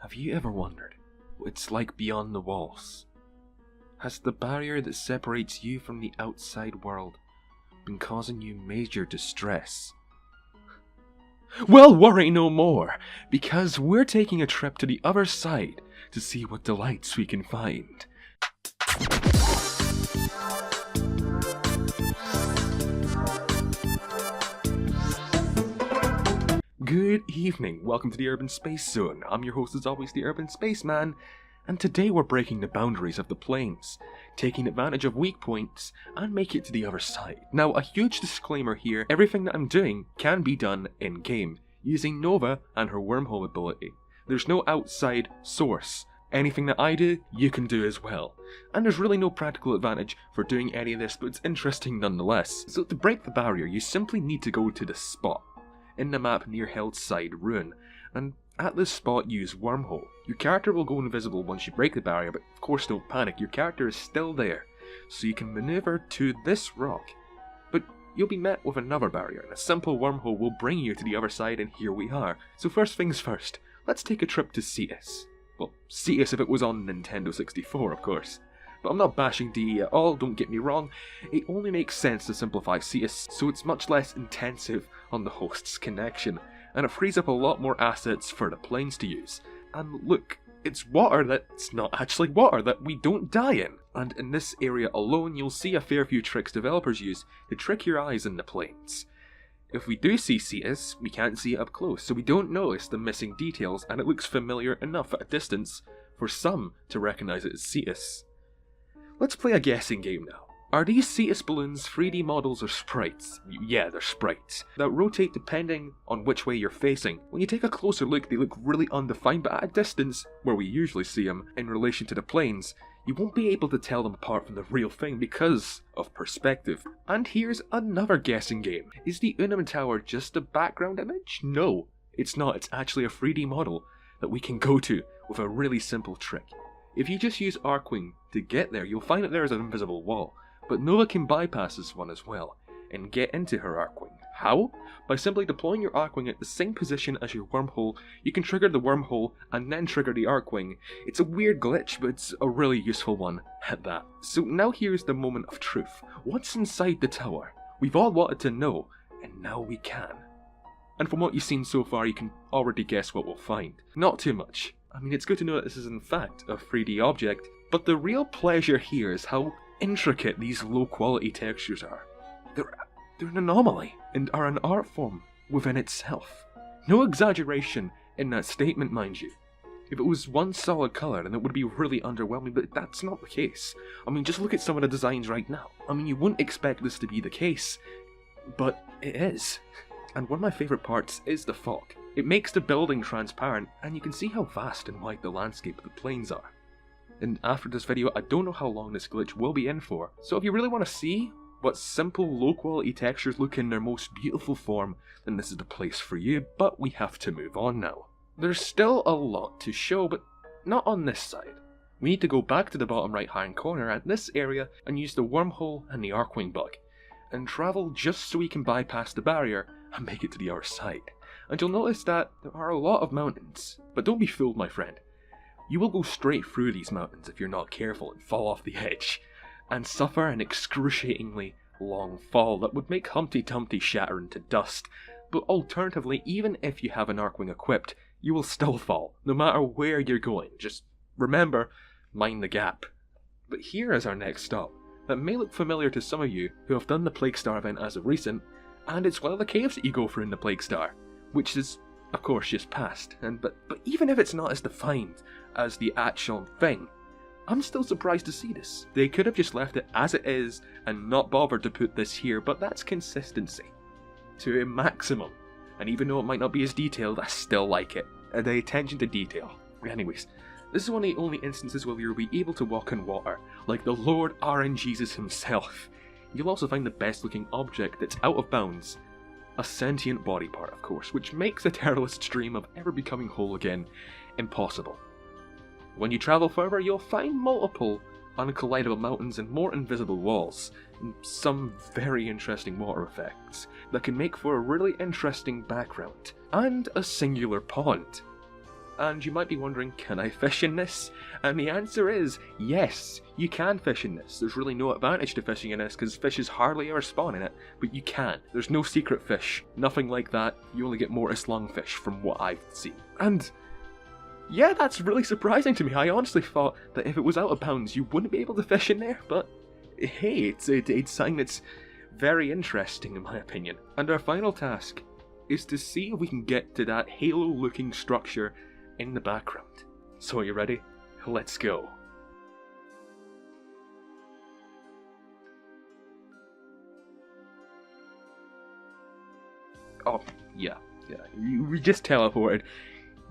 Have you ever wondered what it's like beyond the walls? Has the barrier that separates you from the outside world been causing you major distress? Well, worry no more, because we're taking a trip to the other side to see what delights we can find. Good evening, welcome to the Urban Space Zone. I'm your host as always, the Urban Spaceman, and today we're breaking the boundaries of the planes, taking advantage of weak points, and make it to the other side. Now, a huge disclaimer here, everything that I'm doing can be done in-game, using Nova and her Wormhole ability. There's no outside source. Anything that I do, you can do as well. And there's really no practical advantage for doing any of this, but it's interesting nonetheless. So to break the barrier, you simply need to go to the spot in the map near Hellside Ruin, and at this spot use Wormhole. Your character will go invisible once you break the barrier, but of course don't panic, your character is still there, so you can maneuver to this rock. But you'll be met with another barrier, and a simple wormhole will bring you to the other side, and here we are. So first things first, let's take a trip to Cetus. Well, Cetus if it was on Nintendo 64, of course. But I'm not bashing DE at all, don't get me wrong. It only makes sense to simplify Cetus, so it's much less intensive on the host's connection, and it frees up a lot more assets for the planes to use. And look, it's water that's not actually water that we don't die in. And in this area alone, you'll see a fair few tricks developers use to trick your eyes in the planes. If we do see Cetus, we can't see it up close, so we don't notice the missing details, and it looks familiar enough at a distance for some to recognise it as Cetus. Let's play a guessing game now. Are these Cetus balloons 3D models or sprites? Yeah, they're sprites, that rotate depending on which way you're facing. When you take a closer look, they look really undefined, but at a distance, where we usually see them, in relation to the planes, you won't be able to tell them apart from the real thing because of perspective. And here's another guessing game. Is the Unum Tower just a background image? No, it's not. It's actually a 3D model that we can go to with a really simple trick. If you just use Archwing to get there, you'll find that there is an invisible wall, but Nova can bypass this one as well, and get into her Archwing. How? By simply deploying your Archwing at the same position as your Wormhole, you can trigger the Wormhole and then trigger the Archwing. It's a weird glitch, but it's a really useful one at that. So now here's the moment of truth. What's inside the tower? We've all wanted to know, and now we can. And from what you've seen so far, you can already guess what we'll find. Not too much. I mean, it's good to know that this is in fact a 3D object, but the real pleasure here is how intricate these low quality textures are. They're an anomaly, and are an art form within itself. No exaggeration in that statement, mind you. If it was one solid colour, then it would be really underwhelming, but that's not the case. I mean, just look at some of the designs right now. I mean, you wouldn't expect this to be the case, but it is. And one of my favourite parts is the fog. It makes the building transparent, and you can see how vast and wide the landscape of the planes are. And after this video, I don't know how long this glitch will be in for, so if you really want to see what simple, low-quality textures look in their most beautiful form, then this is the place for you, but we have to move on now. There's still a lot to show, but not on this side. We need to go back to the bottom right-hand corner at this area and use the Wormhole and the Archwing bug, and travel just so we can bypass the barrier and make it to the other side. And you'll notice that there are a lot of mountains, but don't be fooled, my friend. You will go straight through these mountains if you're not careful and fall off the edge, and suffer an excruciatingly long fall that would make Humpty Dumpty shatter into dust. But alternatively, even if you have an Archwing equipped, you will still fall, no matter where you're going. Just remember, mind the gap. But here is our next stop, that may look familiar to some of you who have done the Plague Star event as of recent, and it's one of the caves that you go through in the Plague Star, which is, of course, just past. But even if it's not as defined as the actual thing, I'm still surprised to see this. They could have just left it as it is and not bothered to put this here, but that's consistency to a maximum. And even though it might not be as detailed, I still like it. The attention to detail. Anyways, this is one of the only instances where you'll be able to walk on water, like the Lord RNGesus himself. You'll also find the best looking object that's out of bounds. A sentient body part, of course, which makes a terrorist's dream of ever becoming whole again impossible. When you travel further, you'll find multiple uncollidable mountains and more invisible walls, and some very interesting water effects that can make for a really interesting background, and a singular pond. And you might be wondering, can I fish in this? And the answer is, yes, you can fish in this. There's really no advantage to fishing in this, because fishes hardly ever spawn in it, but you can. There's no secret fish, nothing like that. You only get mortis lungfish from what I've seen. And yeah, that's really surprising to me. I honestly thought that if it was out of bounds, you wouldn't be able to fish in there, but hey, it's something that's very interesting in my opinion. And our final task is to see if we can get to that halo-looking structure in the background. So are you ready? Let's go. Oh, yeah. We just teleported.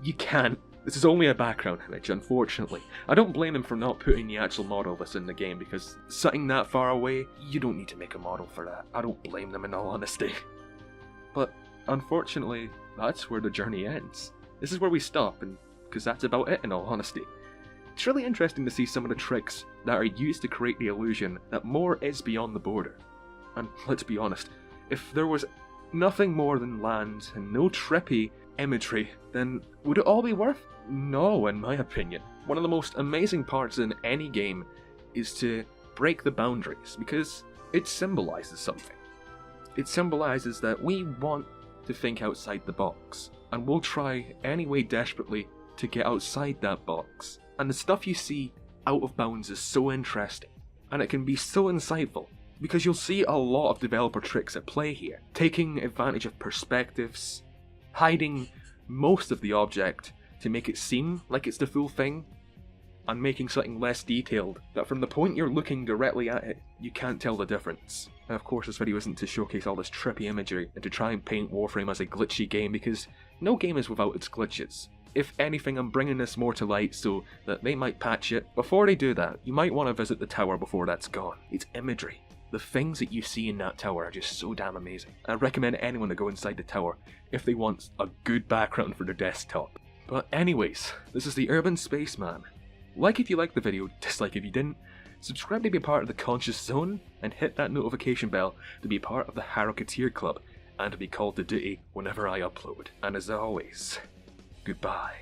You can't. This is only a background image, unfortunately. I don't blame them for not putting the actual model of this in the game, because sitting that far away, you don't need to make a model for that. I don't blame them in all honesty. But unfortunately, that's where the journey ends. This is where we stop, and because that's about it in all honesty. It's really interesting to see some of the tricks that are used to create the illusion that more is beyond the border. And let's be honest, if there was nothing more than land and no trippy imagery, then would it all be worth? No, in my opinion. One of the most amazing parts in any game is to break the boundaries, because it symbolizes something. It symbolizes that we want to think outside the box, and we'll try anyway desperately to get outside that box. And the stuff you see out of bounds is so interesting, and it can be so insightful, because you'll see a lot of developer tricks at play here, taking advantage of perspectives, hiding most of the object to make it seem like it's the full thing, and making something less detailed, that from the point you're looking directly at it, you can't tell the difference. And of course this video isn't to showcase all this trippy imagery and to try and paint Warframe as a glitchy game, because no game is without its glitches. If anything, I'm bringing this more to light so that they might patch it. Before they do that, you might want to visit the tower before that's gone. It's imagery. The things that you see in that tower are just so damn amazing. I recommend anyone to go inside the tower if they want a good background for their desktop. But anyways, this is the Urban Spaceman. Like if you liked the video, dislike if you didn't, subscribe to be a part of the Conscious Zone, and hit that notification bell to be part of the Haroketeer Club, and to be called to duty whenever I upload. And as always, goodbye.